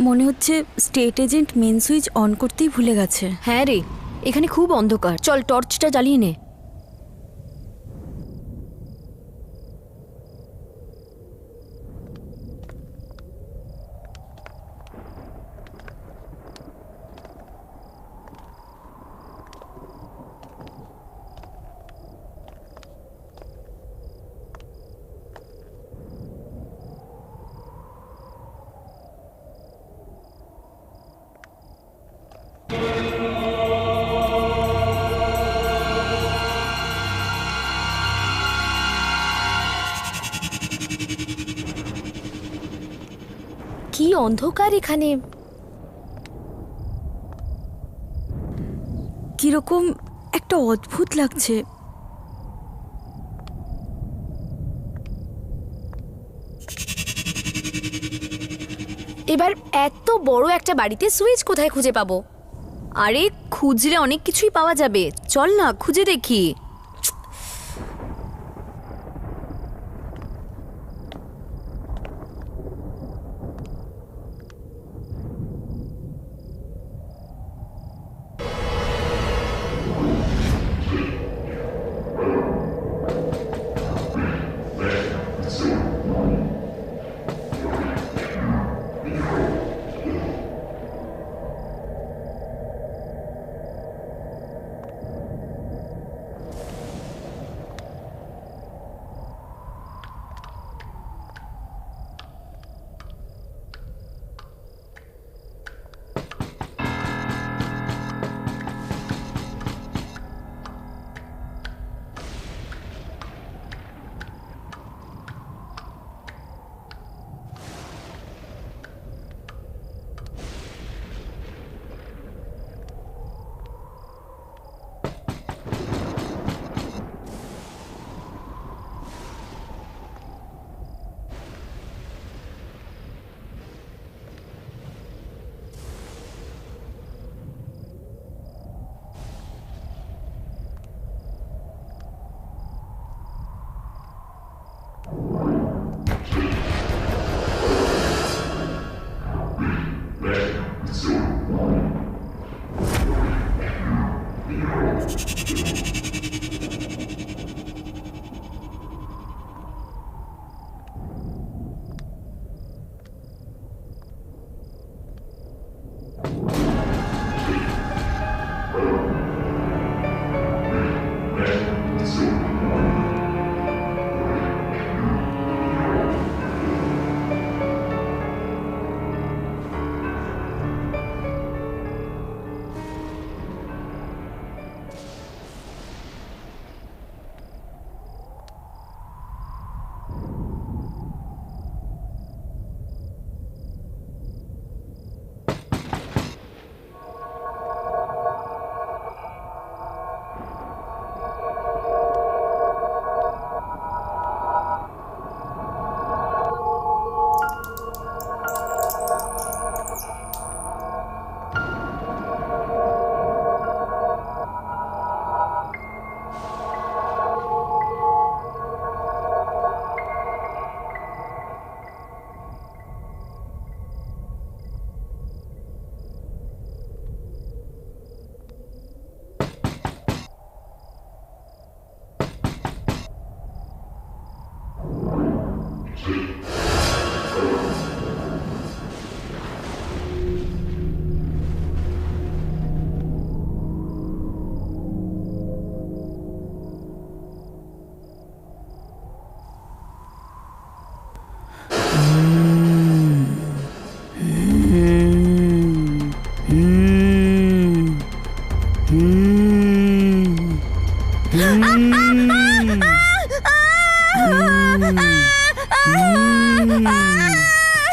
মনে হচ্ছে state agent main switch on করতেই ভুলে গেছে। হ্যাঁ রে, এখানে খুব অন্ধকার, চল টর্চটা জ্বালিয়ে নে। কি অন্ধকার এখানে। কিরকম একটা অদ্ভুত লাগছে। এবার এত বড় একটা বাড়িতে সুইচ কোথায় খুঁজে পাবো? আরে খুঁজলে অনেক কিছুই পাওয়া যাবে, চল না খুঁজে দেখি।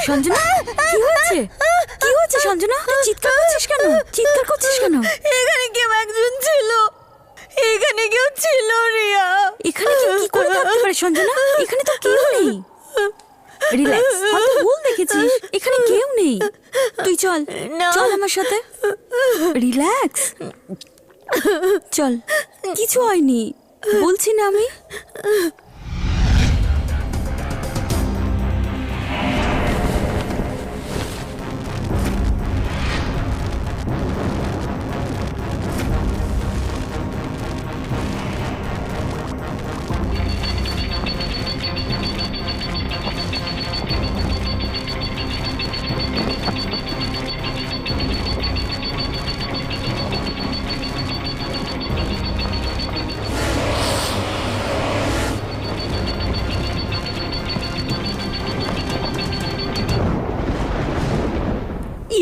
সঞ্জনা, কি হয়েছে? কি হয়েছে সঞ্জনা? তুই চিৎকার করছিস কেন? চিৎকার করছিস কেন? এখানে কেউ একজন ছিল, এখানে কেউ ছিল রিয়া। এখানে কেউ কি করে থাকতে পারে সঞ্জনা? এখানে তো কেউ নেই। রিল্যাক্স, হয়তো ভুল দেখেছিস। এখানে কেউ নেই। তুই চল, চল আমার সাথে। রিল্যাক্স, চল, কিছু হয়নি বলছি না আমি।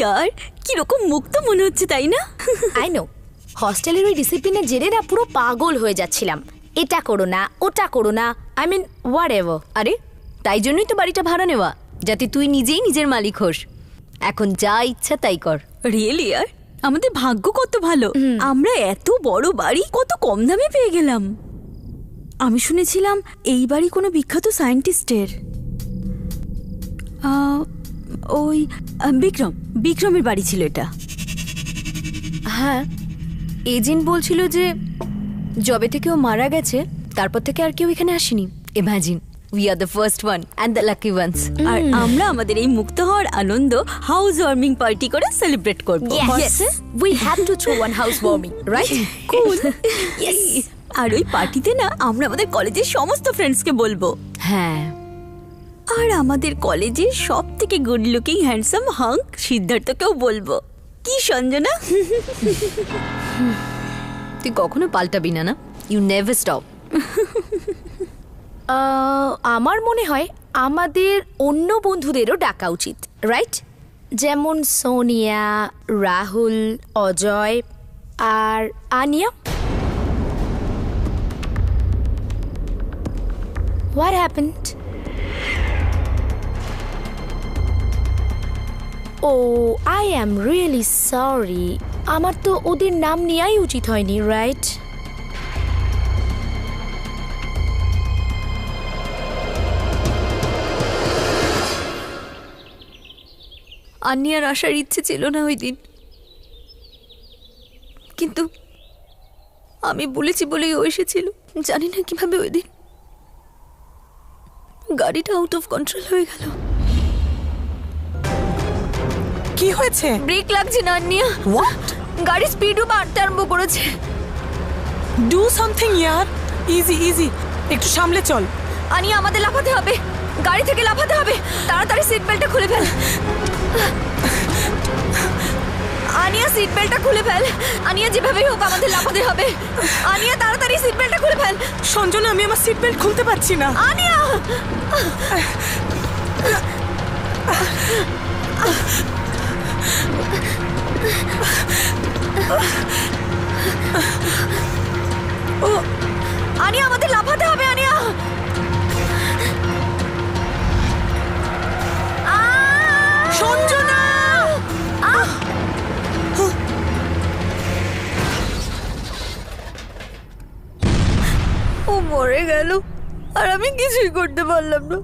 ইয়ার কিরকম মুক্ত মনে হচ্ছে তাই না? আই নো, হস্টেলের ওই ডিসিপ্লিনের জেরে না পুরো পাগল হয়ে যাচ্ছিলাম। এটা করো না, ওটা করো না, আই মিন হোয়াট এভার। আরে তাই জন্যই তো বাড়িটা ভাড়া নেওয়া, যাতে তুই নিজেই নিজের মালিক হোস। এখন যা ইচ্ছা তাই কর। রিয়েলি ইয়ার আমাদের ভাগ্য কত ভালো, আমরা এত বড় বাড়ি কত কম দামে পেয়ে গেলাম। আমি শুনেছিলাম এই বাড়ি কোনো বিখ্যাত সায়েন্টিস্টের, ওই বিক্রমের বাড়ি ছিল এটা। হ্যাঁ, এজেন্ট বলছিল যে জবে থেকে ও মারা গেছে তারপর থেকে আর কেউ এখানে আসেনি। Imagine, we are the first one and the lucky ones. আর আমরা আমাদের এই মুক্ত হওয়ার আনন্দ হাউস ওয়ার্মিং পার্টি করে সেলিব্রেট করব। Yes, we have to throw one housewarming, right? Cool. আর ওই পার্টিতে না আমরা আমাদের কলেজের সমস্ত ফ্রেন্ডসকে বলবো। হ্যাঁ, আর আমাদের কলেজের সব থেকে গুড লুকিং হ্যান্ডসাম হাঙ্ক সিদ্ধার্থকেও বলবো। কি সঞ্জনা? তুই কখনো পাল্টাবি না, না? You never stop. আমার মনে হয় আমাদের অন্য বন্ধুদেরও ডাকা উচিত, রাইট? যেমন সোনিয়া, রাহুল, অজয় আর আনিয়া। What happened? Oh, I am really sorry. আমার তো ওদের নাম নেওয়াই উচিত হয়নি, রাইট? আন্নিয়ার আসার ইচ্ছে ছিল না ওই দিন, কিন্তু আমি বলেছি বলেই ও এসেছিল। জানি না কিভাবে ওই দিন গাড়িটা আউট অফ কন্ট্রোল হয়ে গেল। কি হয়েছে? ব্রেক লাগছে না আন্নিয়া। হোয়াট? গাড়ি স্পিডও বাড়তে আরম্ভ করেছে। Do something year. Easy easy, একটু সামলে চল। আনিয়া, আমাদের লাফাতে হবে, গাড়ি থেকে লাফাতে হবে। তাড়াতাড়ি সিট বেল্টটা খুলে ফেল। আনিয়া, সিট বেল্টটা খুলে ফেল। আনিয়া, যেভাবেই হোক আমাদের লাফাতে হবে। আনিয়া, তাড়াতাড়ি সিট বেল্টটা খুলে ফেল। সঞ্জনা, আমি আমার সিট বেল্ট খুলতে পারছি না। আনিয়া, আনিয়া, আমাদের লাফাতে হবে। আনিয়া, সঞ্জনা! ও মরে গেল আর আমি কিছুই করতে পারলাম না।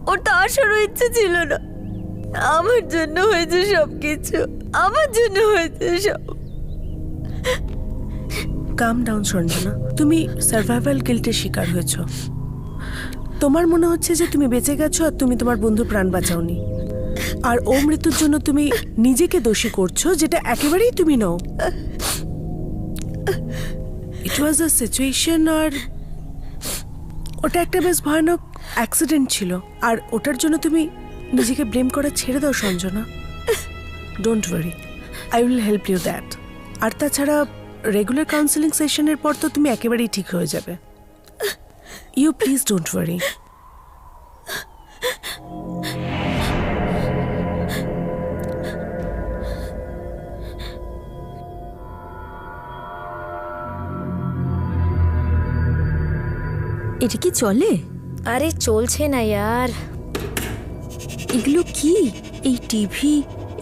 ওর তো আসারও ইচ্ছে ছিল না। আমার জন্য হয়েছে সবকিছু, আমার জন্য হয়েছে সব। কাম ডাউন সঞ্জনা, তুমি সার্ভাইভাল গিল্টের শিকার হয়েছো। তোমার মনে হচ্ছে যে তুমি বেঁচে গেছো আর তুমি তোমার বন্ধুর প্রাণ বাঁচাওনি, আর ও মৃত্যুর জন্য তুমি নিজেকে দোষী করছো, যেটা একেবারেই তুমি নও। ইট ওয়াজ আ সিচুয়েশন, আর ওটা একটা বেশ ভয়ানক অ্যাক্সিডেন্ট ছিল, আর ওটার জন্য তুমি নিজেকে ব্লেম করা ছেড়ে দাও Sanjana. Don't worry, I will help you that. আর তাছাড়া রেগুলার কাউন্সেলিং সেশনের পর তো তুমি একেবারেই ঠিক হয়ে যাবে। You please don't worry. এটা কি চলে? আরে চলছে না ইয়ার, এগুলো কি? এই টিভি,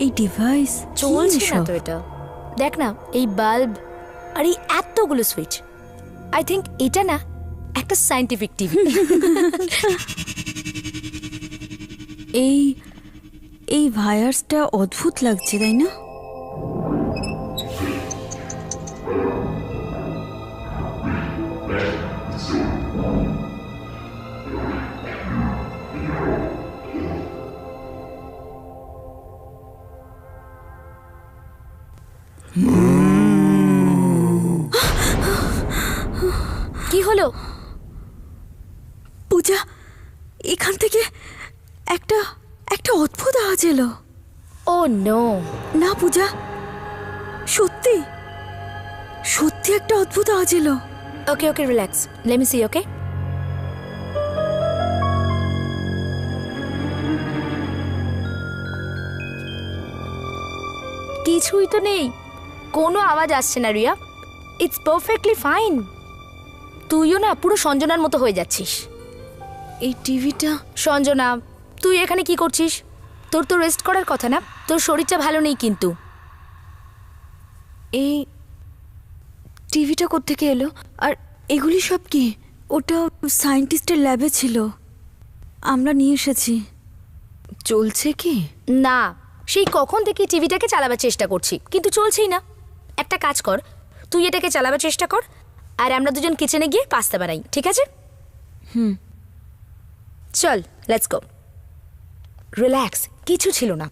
এই ডিভাইস চলছে না তো এটা। দেখ না, এই বাল্ব আর এই এতগুলো সুইচ, আই থিঙ্ক এটা না একটা সায়েন্টিফিক টিভি। এই এই ভায়ার্সটা অদ্ভুত লাগছে তাই না? কি হলো? পূজা, এখান থেকে একটা একটা অদ্ভুত আওয়াজ এলো। ও নো। না পূজা, সত্যি সত্যি একটা অদ্ভুত আওয়াজ এলো। ওকে ওকে, রিল্যাক্স, লেট মি সি। ওকে, কিছুই তো নেই, কোনো আওয়াজ আসছে না রিয়া। It's perfectly fine. তুইও না পুরো সঞ্জনার মতো হয়ে যাচ্ছিস। এই টিভিটা সঞ্জনা, তুই এখানে কি করছিস? তোর তো রেস্ট করার কথা না? তোর শরীরটা ভালো নেই কিন্তু। এই টিভিটা কোত্থেকে এলো? আর এগুলি সব কি? ওটা সায়েন্টিস্টের ল্যাবে ছিল, আমরা নিয়ে এসেছি। চলছে কি? না, সেই কখন থেকে টিভিটাকে চালাবার চেষ্টা করছি, কিন্তু চলছেই না। একটা কাজ কর, তুই এটাকে চালাবার চেষ্টা কর, আর আমরা দুজন কিচেনে গিয়ে পাস্তা বানাই, ঠিক আছে? চল, লেটস গো। রিল্যাক্স, কিছু ছিল না।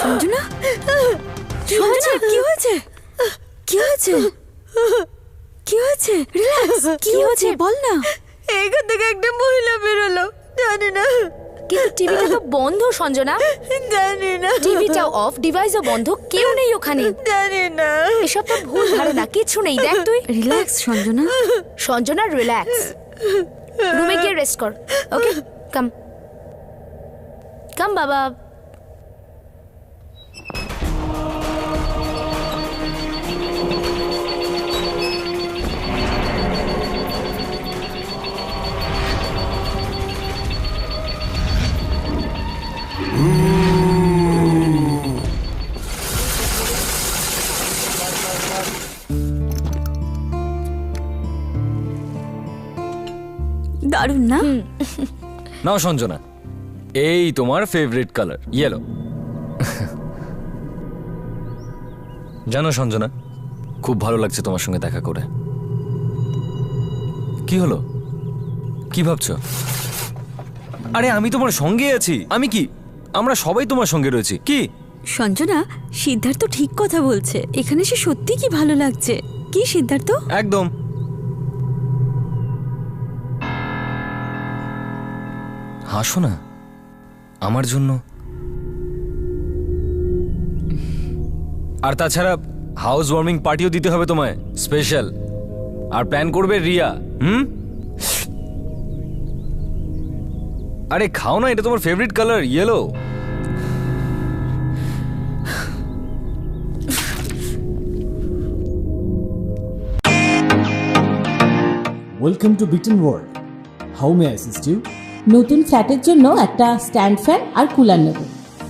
সঞ্জনা, সঞ্জনা, কি হয়েছে? কি হয়েছে? কি হয়েছে? রিল্যাক্স। কি হয়েছে বল না। এখান থেকে একটা মহিলা বেরোলো, জানি না। কিন্তু টিভিটা তো বন্ধ সঞ্জনা। জানি না। টিভিটাও অফ, ডিভাইসও বন্ধ, কেউ নেই ওখানে। জানি না। এসব তো ভুল ধারণা, কিছু নেই। দেখ তুই। রিল্যাক্স সঞ্জনা। সঞ্জনা, রিল্যাক্স। রুমে গিয়ে রেস্ট কর, ওকে? কাম কাম বাবা। দারুণ না? নাও সঞ্জনা, এই তোমার ফেভারিট কালার ইয়েলো। জানো সঞ্জনা, খুব ভালো লাগছে তোমার সঙ্গে দেখা করে। কি হলো? কি ভাবছো? আরে আমি তোমার সঙ্গে আছি। আমি কি, আমরা সবাই তোমার সঙ্গে রয়েছি। কি সঞ্জনা, সিদ্ধার্থ ঠিক কথা বলছে। এখানে সে সত্যি কি ভালো লাগছে। কি সিদ্ধার্থ? একদম। হাসো না আমার জন্য। আর তাছাড়া হাউস ওয়ার্মিং পার্টিও দিতে হবে তোমায়, স্পেশাল। আর প্ল্যান করবে রিয়া। আরে খাও না, এটা তোমার favourite colour yellow. Welcome to Beaton world. How may I assist you? নতুন ফ্ল্যাটের জন্য একটা স্ট্যান্ড ফ্যান আর কুলার নেব।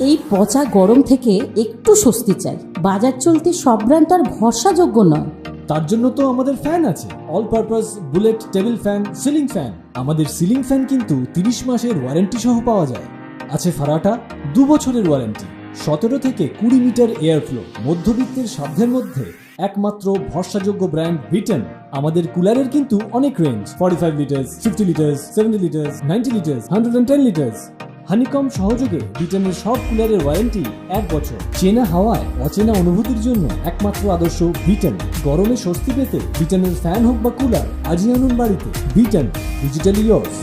এই পচা গরম থেকে একটু স্বস্তি চাই। বাজার চলতে সব ব্র্যান্ড তো আর ভরসাযোগ্য নয়। তার জন্য তো আমাদের ফ্যান আছে, all purpose bullet table fan, ceiling fan. আমাদের সিলিং ফ্যান কিন্তু 30 মাসের ওয়ারেন্টি সহ পাওয়া যায়। আছে ফারাটা 2 বছরের ওয়ারেন্টি। 17 থেকে 20 মিটার এয়ার ফ্লো, মধ্যবিত্তের সাধ্যের মধ্যে একমাত্র ভরসাযোগ্য ব্র্যান্ড বিটেন। আমাদের কুলারের কিন্তু অনেক range, 45 litres, 50 litres, 70 litres, 90 litres, 110 litres. Honeycomb সহযোগে বিটেনের সব কুলারের ওয়ারেন্টি 1 বছর। চেনা হাওয়ায় অচেনা অনুভূতির জন্য একমাত্র আদর্শ বিটেন। গরমে স্বস্তি পেতে বিটেনের ফ্যান হোক বা কুলার, আজই আনুন বাড়িতে। Beaten, digitally yours.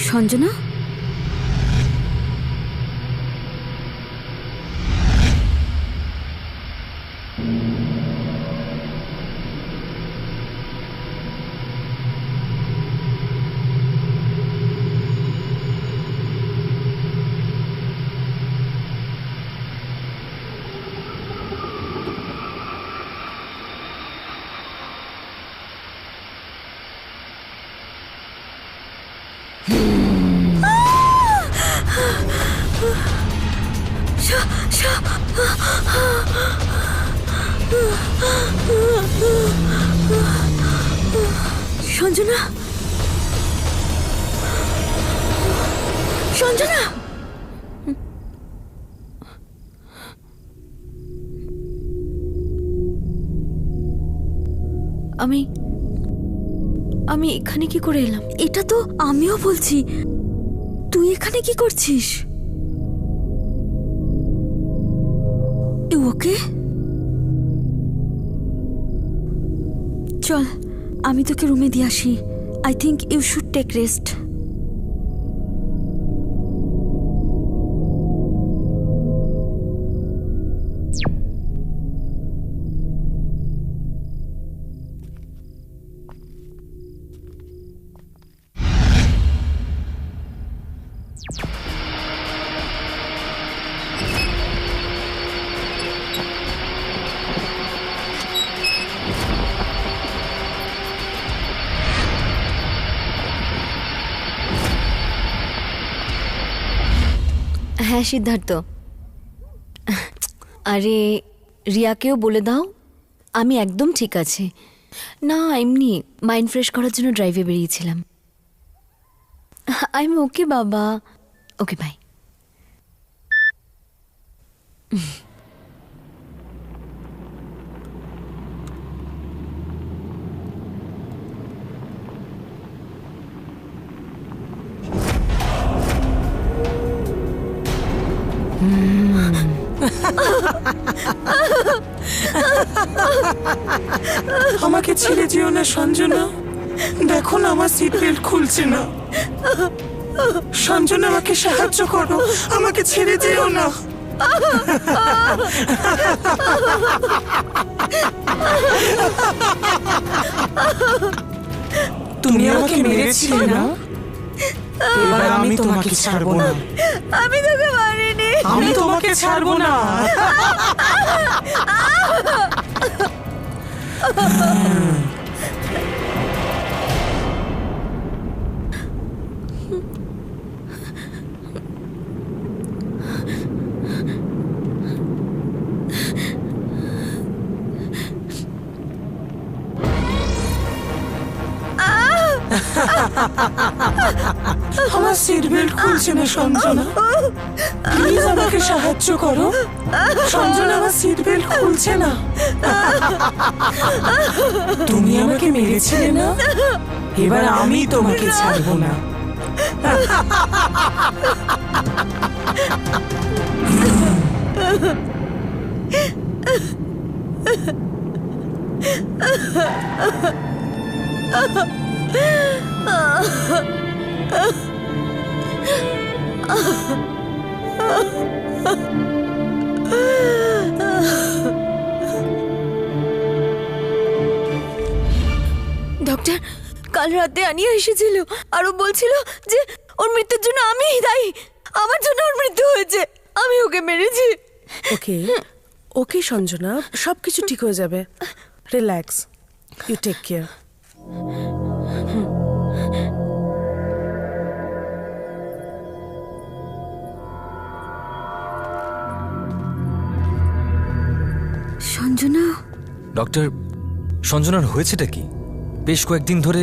Sanjana, Sanjana, Sanjana, আমি এখানে কি করে এলাম? এটা তো আমিও বলছি, তুই এখানে কি করছিস? ওকে, চল আমি তোকে রুমে দিয়ে আসি। I think you should take rest. হ্যাঁ সিদ্ধার্থ, আরে রিয়াকেও বলে দাও আমি একদম ঠিক আছে। না এমনি মাইন্ড ফ্রেশ করার জন্য ড্রাইভে বেরিয়েছিলাম। আই এম ওকে বাবা, ওকে বাই। আমাকে ছেড়ে যেও না সঞ্জনা, দেখো না আমার সিট বেল্ট খুলছে না। সঞ্জনা আমাকে সাহায্য করো, আমাকে ছেড়ে যেও না। তুমি আমাকে মেরেছিলে না, এবার আমি তোমাকে ছাড়বো না। আমি তোকে মারিনি। আমি তোমাকে ছাড়বো না। আমার সিট বেল্ট খুলছে না সঞ্জনা, প্লিজ আমাকে সাহায্য করো। সঞ্জনা আমার সিট বেল্ট খুলছে না। তুমি আমাকে মেরেছিলে না, এবার আমি তোমাকে ছাড়বো না। ডক্টর কাল রাতে আনিয়া এসেছিল আর ও বলছিল যে ওর মৃত্যুর জন্য আমিই দায়ী। আমার জন্য ওর মৃত্যু হয়েছে, আমি ওকে মেরেছি। ওকে ওকে সঞ্জনা, সবকিছু ঠিক হয়ে যাবে, relax. You take care. Sanjana, doctor, সঞ্জনার হয়েছেটা কি? বেশ কয়েকদিন ধরে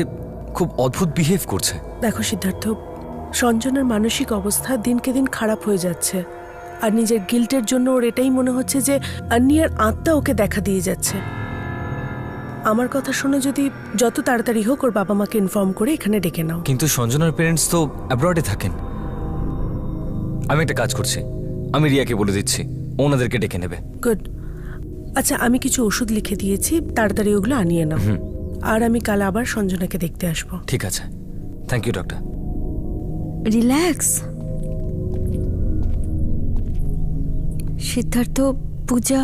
খুব অদ্ভুত বিহেভ করছে। দেখো সিদ্ধার্থ, সঞ্জনার মানসিক অবস্থা দিনকে দিন খারাপ হয়ে যাচ্ছে, আর নিজের গিল্টের জন্য ওর এটাই মনে হচ্ছে যে আন্নিয়ার আত্মা ওকে দেখা দিয়ে যাচ্ছে। আমার কথা শুনে যদি যত তাড়াতাড়ি হোক ওর বাবা মাকে ইনফর্ম করে এখানে ডেকে নাও। কিন্তু সঞ্জনার পেরেন্টস তো অ্যাব্রডে থাকেন। আমি একটা কাজ করছি, আমি রিয়াকে বলে দিচ্ছি, ওনাদেরকে ডেকে নেবে। গুড। আচ্ছা, আমি কিছু ওষুধ লিখে দিয়েছি, তাড়াতাড়ি ওগুলো আনিয়ে নাও। আর আমি কাল আবার সঞ্জনাকে দেখতে আসবো। ঠিক আছে, thank you doctor. Relax. Siddharth, Puja,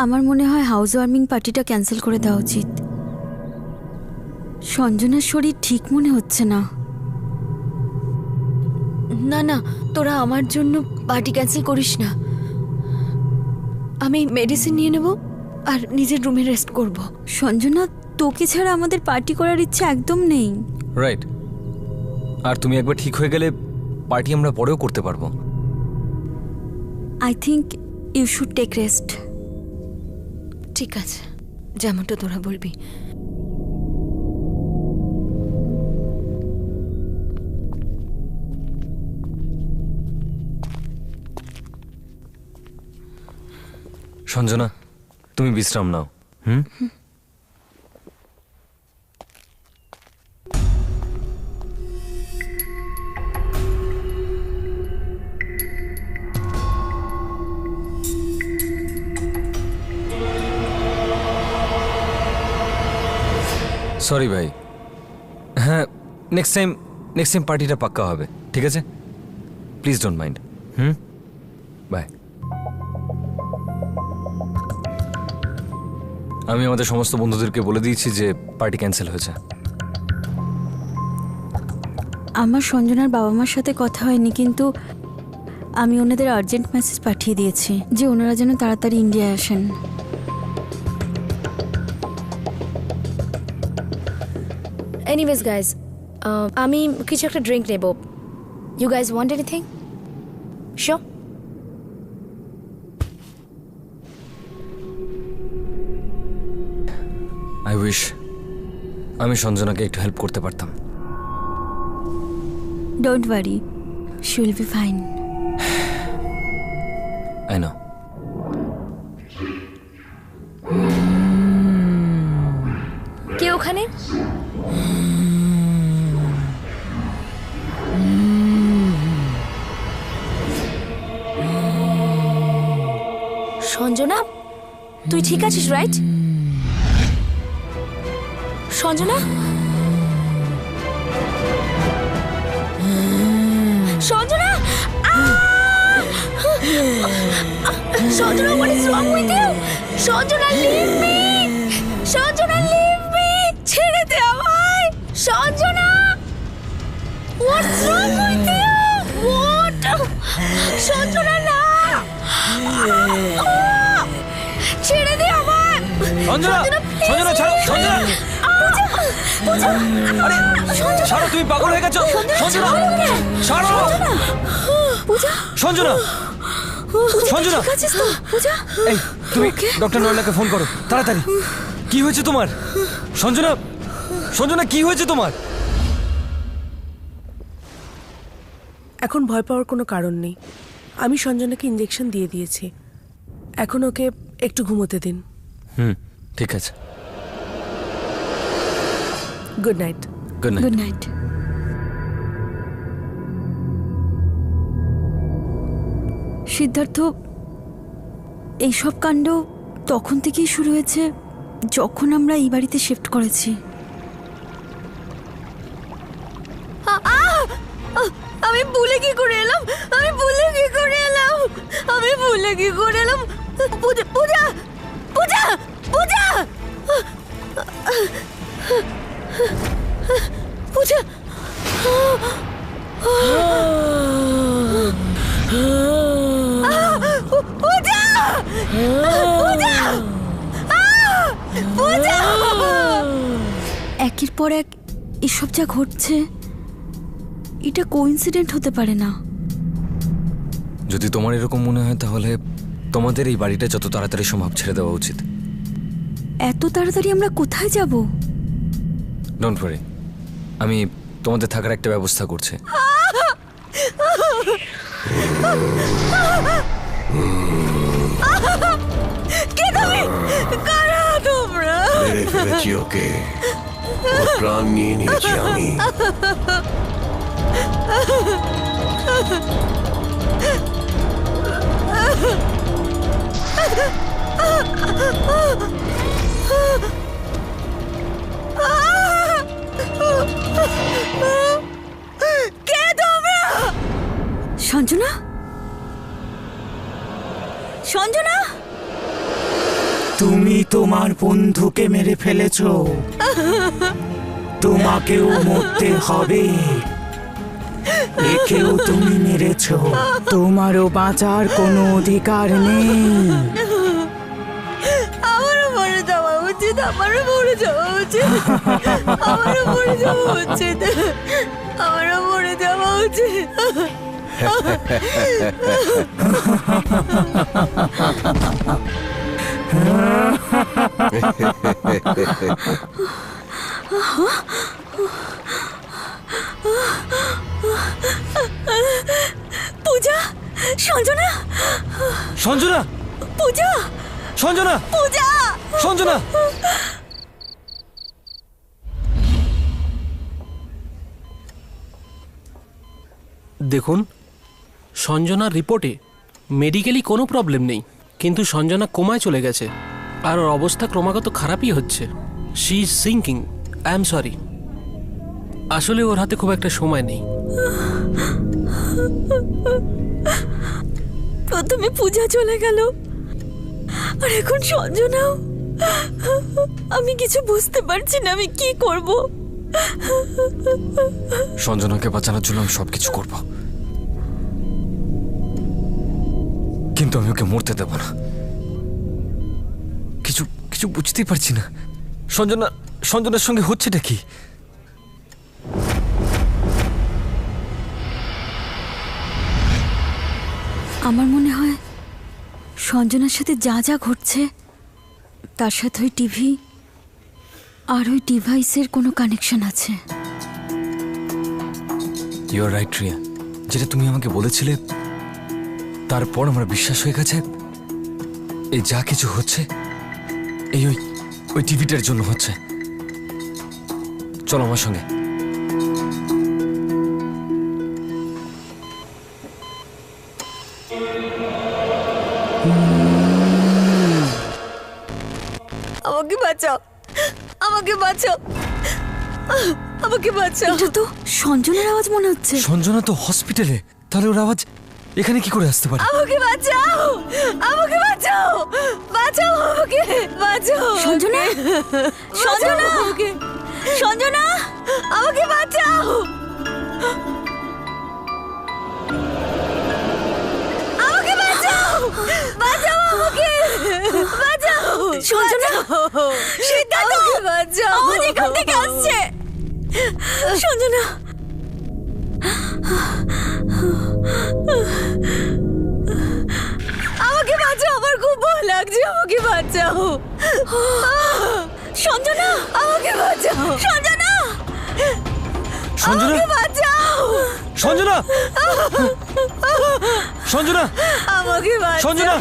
আমার মনে হয় হাউস ওয়ার্মিং পার্টিটা ক্যান্সেল করে দেওয়া উচিত। সঞ্জনার শরীর ঠিক মনে হচ্ছে না। না না, তোরা আমার জন্য পার্টি ক্যান্সেল করিস না। আমি মেডিসিন নিয়ে নেব আর নিজের রুমে রেস্ট করব। সঞ্জনা, তোকে ছাড়া আমাদের পার্টি করার ইচ্ছে একদম নেই। রাইট। আর তুমি একবার ঠিক হয়ে গেলে পার্টি আমরা পরেও করতে পারবো। I think you should take rest. ঠিক আছে, যেমনটা তোরা বলবি। সঞ্জনা, তুমি বিশ্রাম নাও। সরি ভাই। হ্যাঁ, নেক্সট টাইম পার্টিটা পাক্কা হবে, ঠিক আছে? Please don't mind. বাই। আমি আমাদের সমস্ত বন্ধুদেরকে বলে দিয়েছি যে পার্টি ক্যান্সেল হয়েছে। আমার সঞ্জনার বাবা মার সাথে কথা হয়নি, কিন্তু আমি ওনাদের আর্জেন্ট মেসেজ পাঠিয়ে দিয়েছি যে ওনারা যেন তাড়াতাড়ি ইন্ডিয়ায় আসেন। এনিওয়েজ গাইজ, আমি কিছু একটা ড্রিঙ্ক নেব। You guys want anything? Sure? I wish আমি সঞ্জনাকে একটু হেল্প করতে পারতাম। Don't worry, she will be fine. I know. কে ওখানে? সঞ্জনা, তুই ঠিক আছিস right? Sanjana, Sanjana, Sanjana, what is wrong with you? Sanjana, leave me! Sanjana, leave me! ছেড়ে দে আমায়! Sanjana! What's wrong with you? What? Sanjana, না! ছেড়ে দে আমায়! সঞ্জনা, সঞ্জনা ছাড়ো, সঞ্জনা! আরে ছাড়ো, তুমি পাগল হয়ে গেছো। সঞ্জনা, ছাড়ো! সঞ্জনা, সঞ্জনা, এই তুমি ডক্টর নয়নাকে ফোন করো তাড়াতাড়ি। কি হয়েছে তোমার? সঞ্জনা, সঞ্জনা, কি হয়েছে তোমার? এখন ভয় পাওয়ার কোনো কারণ নেই। আমি সঞ্জনাকে ইঞ্জেকশন দিয়ে দিয়েছি, এখন ওকে একটু ঘুমোতে দিন। ঠিক আছে। Good night. Good night. Good night. Siddharth, এইসব কাণ্ড তখন থেকেই শুরু হয়েছে যখন আমরা এই বাড়িতে শিফট করেছি। আমি ভুলে কি করে এলাম? আমি ভুলে কি করে এলাম? আমি ভুলে কি করে এলাম? পূজা, পূজা, পূজা, পূজা, পূজা, পূজা, পূজা, পূজা, পর এক এসব যা ঘটছে, এটা কোইন্সিডেন্ট হতে পারে না। যদি তোমার এরকম মনে হয় তাহলে তোমাদের এই বাড়িটা যত তাড়াতাড়ি সম্ভব ছেড়ে দেওয়া উচিত। এত তাড়াতাড়ি আমরা কোথায় যাব? ডোন্ট ওয়ারি, আমি তোমাদের থাকার একটা ব্যবস্থা করছি। কে তুমি? কারা তোমরা? মেরে ফেলেছি ওকে, ওর প্রাণ নিয়ে নিয়েছি আমি। কে তোমরা? সঞ্জনা, সঞ্জনা, তুমি তোমার বন্ধুকে মেরে ফেলেছো, তোমাকেও মরতে হবে। একেও তুমি মেরেছো, তোমারও বাঁচার কোনো অধিকার নেই। আমারও মরে যাওয়া উচিত, আমারও মরে যাওয়া উচিত, আমারও মরে যাওয়া উচিত, আমারও মরে যাওয়া উচিত। পূজা, সঞ্জনা, সঞ্জনা, পূজা, সঞ্জনা, পূজা, সঞ্জনা। দেখুন, সঞ্জনার রিপোর্টে মেডিকেলি কোনো প্রবলেম নেই, কিন্তু সঞ্জনা কোমায় চলে গেছে আর ওর অবস্থা ক্রমাগত খারাপই হচ্ছে। She is sinking. I am sorry, আসলে ওর হাতে খুব একটা সময় নেই। প্রথমে পূজা চলে গেল, আর এখন সঞ্জনাও। আমি কিছু বুঝতে পারছি না আমি কি করব। সঞ্জনাকে বাঁচানোর জন্য আমি সবকিছু করব, কিন্তু আমি ওকে মরতে দেব না। কিছু কিছু বুঝতেই পারছি না। সঞ্জনার সঙ্গে হচ্ছেটা কি? আমার মনে হয় সঞ্জনার সাথে যা যা ঘটছে তার সাথে ওই টিভি আর ওই ডিভাইসের কোনো কানেকশন আছে। ইউ আর রাইট রিয়া, যেটা তুমি আমাকে বলেছিলে তারপর আমার বিশ্বাস হয়ে গেছে এই যা কিছু হচ্ছে এই ওই টিভিটার জন্য হচ্ছে। চলো আমার সঙ্গে। আমাকে বাঁচাও, আমাকে বাঁচাও, আমাকে বাঁচাও। এটা তো সঞ্জনার আওয়াজ মনে হচ্ছে। সঞ্জনা তো হসপিটালে, তাহলে ওর আওয়াজ এখানে কি করে আসতে পারে? আমাকে বাঁচাও, আমাকে বাঁচাও, বাঁচাও আমাকে, বাঁচাও। সঞ্জনা, সঞ্জনা, সঞ্জনা, আমাকে বাঁচাও, আমাকে বাঁচাও, বাঁচাও আমাকে, বাঁচাও। সঞ্জনা, সিদ্ধার্থ, বাঁচাও, আওয়াজ এখান থেকে আসছে। সঞ্জনা, আমাকে বাঁচাও, আমার খুব ভয় লাগছে, আমাকে বাঁচাও। সঞ্জনা, আমাকে বাঁচাও, সঞ্জনা, সঞ্জনা, আমাকে বাঁচাও, সঞ্জনা, সঞ্জনা, আমাকে বাঁচাও, সঞ্জনা।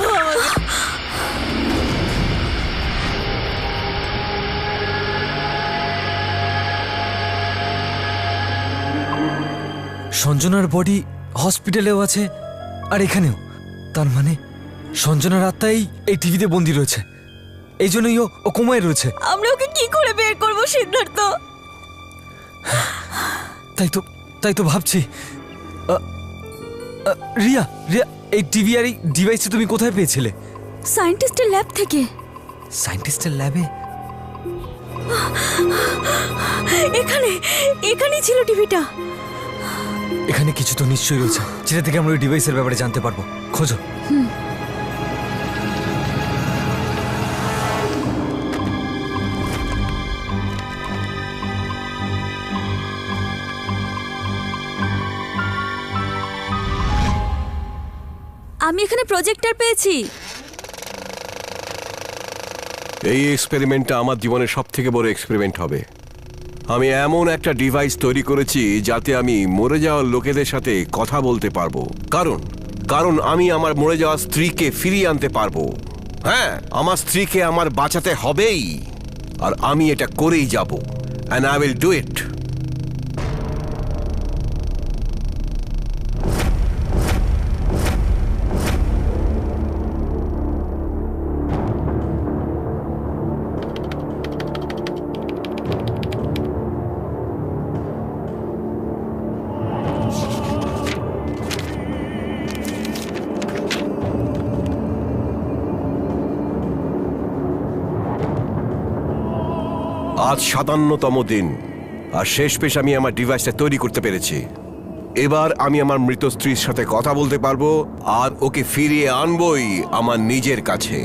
সঞ্জনার বডি হসপিটালেও আছে আর এখানেও। তার মানে সঞ্জনার আত্মাই এই টিভিতে বন্দি রয়েছে, এই জন্যই ও কোমায় রয়েছে। আমরা ওকে কি করে বের করব সিদ্ধার্থ? তাই তো ভাবছি। রিয়া, এই টিভি আর এই ডিভাইসটা তুমি কোথায় পেয়েছিলে? সায়েন্টিস্টের ল্যাব থেকে। সায়েন্টিস্টের ল্যাবে? এখানেই ছিল টিভিটা। এখানে কিছু তো নিশ্চয়ই রয়েছে যেটা থেকে আমরা ওই ডিভাইসের ব্যাপারে জানতে পারবো। খোঁজো। আমি এখানে প্রজেক্টর পেয়েছি। এই এক্সপেরিমেন্টটা আমার জীবনের সবথেকে বড় এক্সপেরিমেন্ট হবে। আমি এমন একটা ডিভাইস তৈরি করেছি যাতে আমি মরে যাওয়া লোকেদের সাথে কথা বলতে পারবো। কারণ আমি আমার মরে যাওয়া স্ত্রীকে ফিরিয়ে আনতে পারবো। হ্যাঁ, আমার স্ত্রীকে আমার বাঁচাতে হবেই, আর আমি এটা করেই যাব, and I will do it. আজ 57তম দিন, আর শেষমেশ আমি আমার ডিভাইসটা তৈরি করতে পেরেছি। এবার আমি আমার মৃত স্ত্রীর সাথে কথা বলতে পারবো, আর ওকে ফিরিয়ে আনবই আমার নিজের কাছে।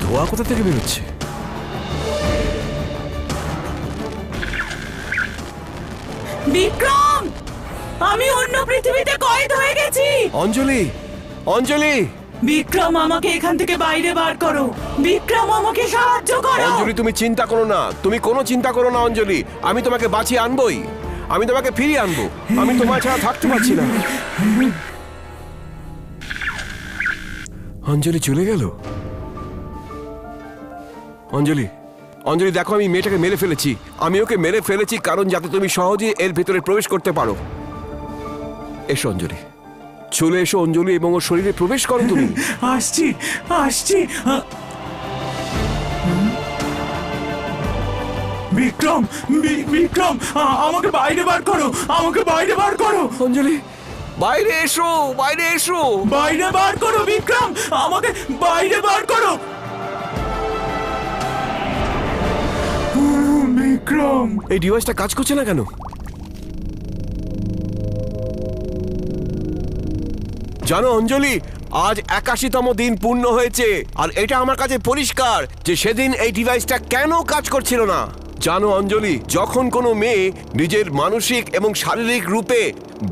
ধোঁয়া কোথা থেকে বেরোচ্ছে? বিক্রম, আমি অন্য পৃথিবীতে কয়েদ হয়ে গেছি। অঞ্জলি, অঞ্জলি! বিক্রম, আমাকে এখান থেকে বাইরে বার করো। বিক্রম, আমাকে সাহায্য করো। অঞ্জলি, তুমি চিন্তা করো না, তুমি কোনো চিন্তা করো না অঞ্জলি। আমি তোমাকে বাঁচিয়ে আনবই, আমি তোমাকে ফিরিয়ে আনবো। আমি তোমার ছাড়া থাকতে পারছি না। অঞ্জলি চলে গেল। অঞ্জলি, অঞ্জলি দেখো, আমি মেয়েটাকে মেরে ফেলেছি। আমি ওকে মেরে ফেলেছি কারণ যাতে তুমি সহজে এর ভেতরে প্রবেশ করতে পারো। এসো অঞ্জলি, চলে এসো অঞ্জলি, এবং ওর শরীরে প্রবেশ করো তুমি। আসছি, আসছি। বিক্রম, বিক্রম, আমাকে বাইরে বার করো, আমাকে বাইরে বার করো। অঞ্জলি, বাইরে এসো, বাইরে এসো, বাইরে বার করো বিক্রম, আমাকে বাইরে বার করো। বিক্রম, এই ডিভাইসটা কাজ করছে না কেন? জানো অঞ্জলি, আজ 81তম দিন পূর্ণ হয়েছে, আর এটা আমার কাছে পরিষ্কার যে সেদিন এই ডিভাইসটা কেন কাজ করছিল না। জানো অঞ্জলি, যখন কোনো মেয়ে নিজের মানসিক এবং শারীরিক রূপে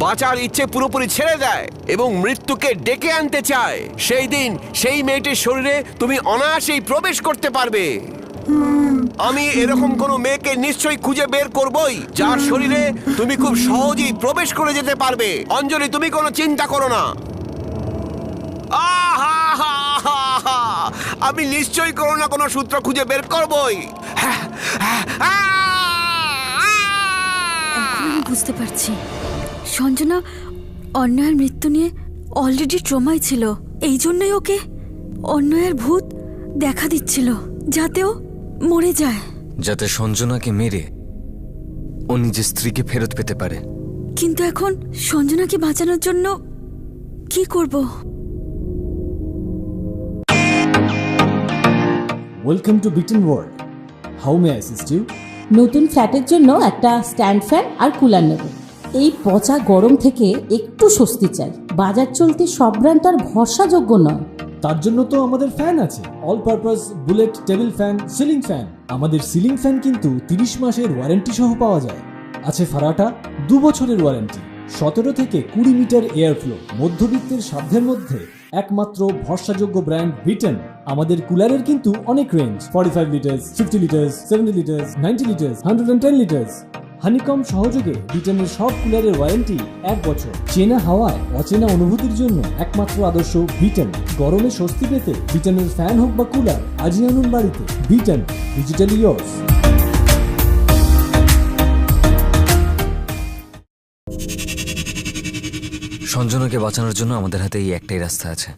বাঁচার ইচ্ছে পুরোপুরি ছেড়ে দেয় এবং মৃত্যুকে ডেকে আনতে চায়, সেই দিন সেই মেয়েটির শরীরে তুমি অনায়াসেই প্রবেশ করতে পারবে। আমি এরকম কোনো মেয়েকে নিশ্চয়ই খুঁজে বের করবই যার শরীরে তুমি খুব সহজেই প্রবেশ করে যেতে পারবে। অঞ্জলি, তুমি কোনো চিন্তা করো না। আমি নিশ্চয়ই কোনো না কোনো সূত্র খুঁজে বের করবই। আমি বুঝতে পারছি, সঞ্জনা অন্যয়ের মৃত্যু নিয়ে অলরেডি ট্রমায় ছিল। এই জন্যই ওকে অন্যয়ের ভূত দেখা দিচ্ছিল, যাতে ও মরে যায়, যাতে সঞ্জনাকে মেরে ও নিজের স্ত্রীকে ফেরত পেতে পারে। কিন্তু এখন সঞ্জনাকে বাঁচানোর জন্য কি করব? Welcome to Beaton world. How may I assist you? নতুন ফ্ল্যাটের জন্য একটা স্ট্যান্ড ফ্যান আর কুলার নেব। এই পচা গরম থেকে একটু স্বস্তি চাই। বাজার চলতে সব ব্র্যান্ড আর ভরসাযোগ্য নয়। তার জন্য তো আমাদের ফ্যান আছে, all purpose bullet table fan, ceiling fan. আমাদের সিলিং ফ্যান কিন্তু 30 মাসের ওয়ারেন্টি সহ পাওয়া যায়। আছে ফারাটা 2 বছরের ওয়ারেন্টি, 17 থেকে 20 মিটার এয়ার ফ্লো, মধ্যবিত্তের সাধ্যের মধ্যে একমাত্র ভরসাযোগ্য ব্র্যান্ড বিটেন। আমাদের কুলারের কিন্তু অনেক range, 45 litres, 50 litres, 70 litres, 90 litres, 110 litres. Honeycomb সহযোগে বিটেনের সব কুলারের ওয়ারেন্টি 1 বছর। চেনা হাওয়ায় অচেনা অনুভূতির জন্য একমাত্র আদর্শ বিটেন। গরমে স্বস্তি পেতে বিটেনের ফ্যান হোক বা কুলার, আজই আনুন বাড়িতে। Beaten, digitally yours. সঞ্জনাকে বাঁচানোর জন্য আমাদের হাতে এই একটাই রাস্তা আছে,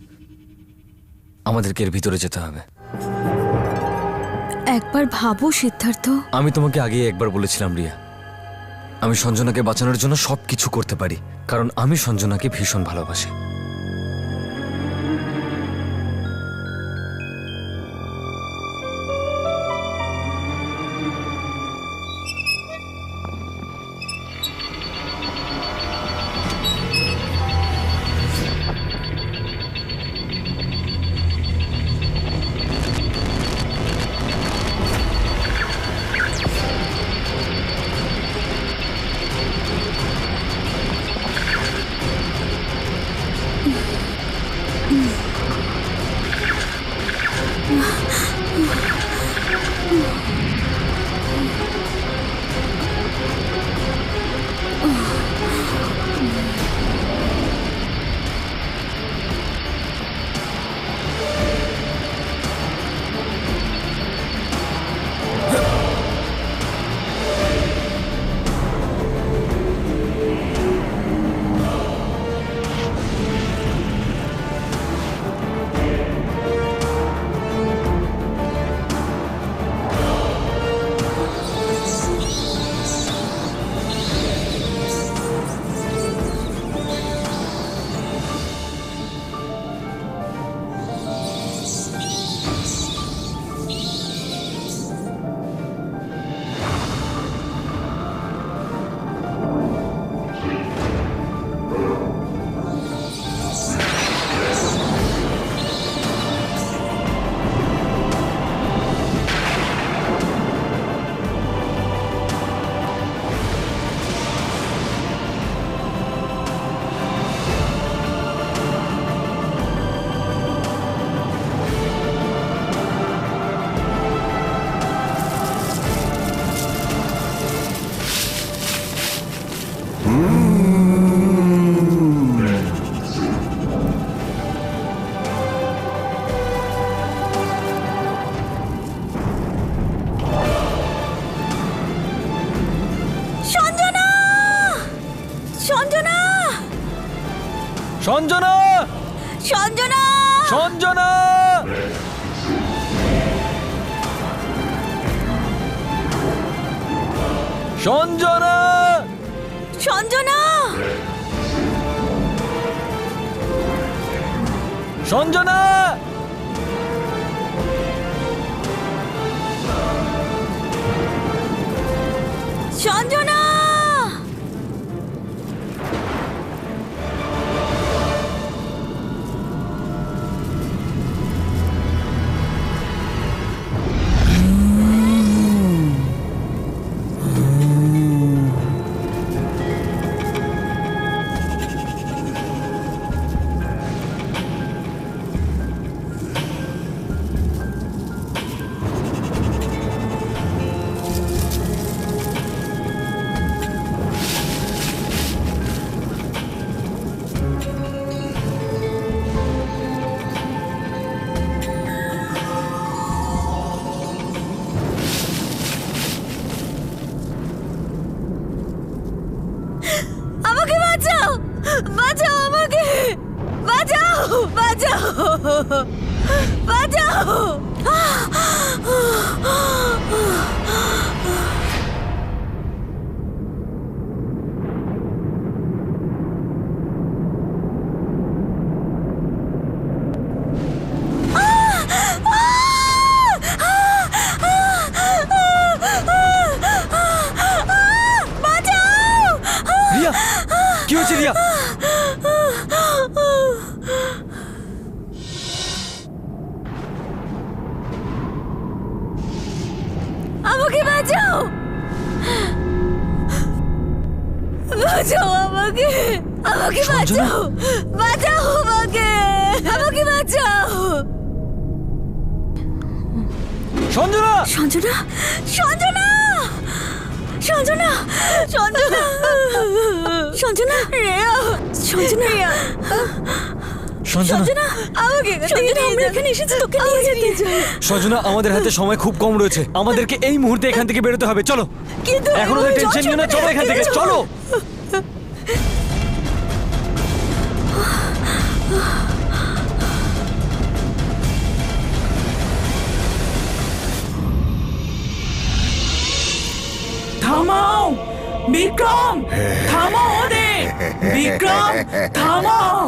আমাদেরকে এর ভিতরে যেতে হবে। একবার ভাবো সিদ্ধার্থ, আমি তোমাকে আগে একবার বলেছিলাম রিয়া, আমি সঞ্জনাকে বাঁচানোর জন্য সবকিছু করতে পারি, কারণ আমি সঞ্জনাকে ভীষণ ভালোবাসি। সঞ্জনা! সঞ্জনা! সঞ্জনা! সঞ্জনা! সঞ্জনা! সঞ্জনা! সঞ্জনা! আমাকে বাঁচাও! বাঁচাও আমাকে! বাঁচাও! বাঁচাও! বাঁচাও! রিয়া, কি হয়েছে রিয়া? আমাকে বাঁচাও! বাঁচাও আমাকে! আমাকে বাঁচাও! বাঁচাও আমাকে! আমাকে বাঁচাও! সঞ্জনা! সঞ্জনা! সঞ্জনা! সঞ্জনা! সঞ্জনা! সঞ্জনা! রিয়া! সঞ্জনা! সঞ্জনা! আমাকে আমরা এখানে এসেছি তোকে নিয়ে যেতে। সঞ্জনা, আমাদের হাতে সময় খুব কম রয়েছে, আমাদেরকে এই মুহূর্তে এখান থেকে বেরোতে হবে। চলো, কিন্তু এখন ওদের টেনশন নিও না, চলো এখান থেকে, চলো। থামাও বিক্রম, থামাও ওদের! বিক্রম, থামাও!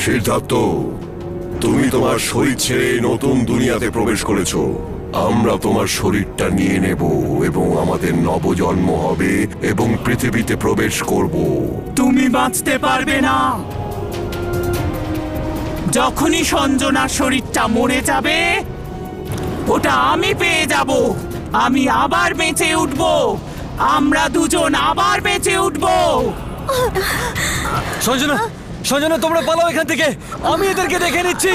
সিদ্ধার্থ, তুমি তোমার শরীর ছেড়ে নতুন দুনিয়াতে প্রবেশ করেছো। আমরা তোমার শরীরটা নিয়ে নেব এবং আমাদের নবজন্ম হবে এবং পৃথিবীতে প্রবেশ করব। তুমি বাঁচতে পারবে না। যখনই সঞ্জনার শরীরটা মরে যাবে, ওটা আমি পেয়ে যাব। আমি আবার বেঁচে উঠব। আমরা দুজন আবার বেঁচে উঠব। সঞ্জনা! সঞ্জনা, তোমরা পালাও এখান থেকে, আমি এদেরকে দেখে নিচ্ছি।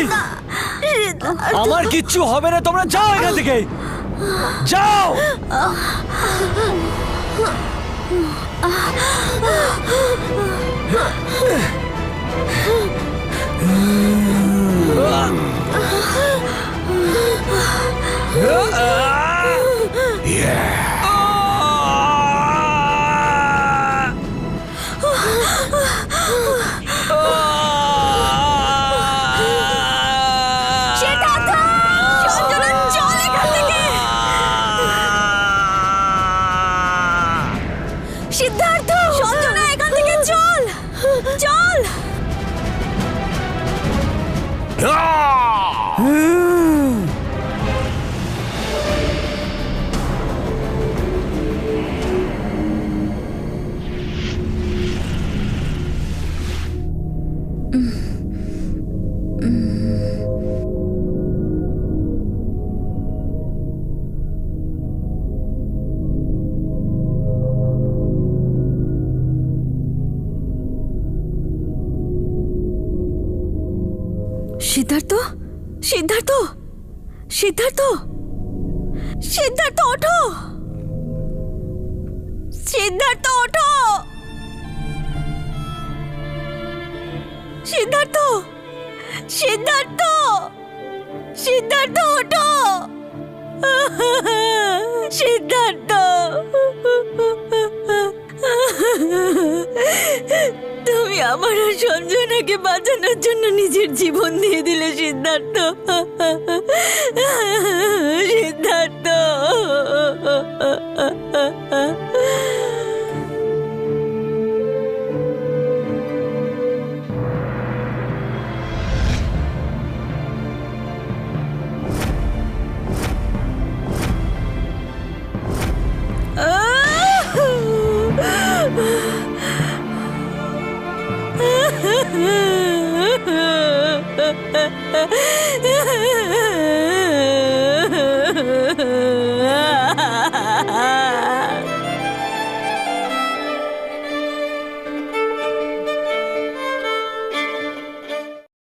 আমার কিচ্ছু হবে না, তোমরা যাও এখান থেকে, যাও। সিদ্ধার্থ! সঞ্জনা, এখান থেকে চল! চল! সিদ্ধার্থ, সিদ্ধার্থ, সিদ্ধার্থ, সিদ্ধার্থ ওঠো, সিদ্ধার্থ ওঠো, সিদ্ধার্থ, সিদ্ধার্থ, সিদ্ধার্থ ওঠো, সিদ্ধার্থ। তুমি আমার আর সঞ্জনাকে বাঁচানোর জন্য নিজের জীবন দিয়ে দিলে সিদ্ধার্থ, সিদ্ধার্থ।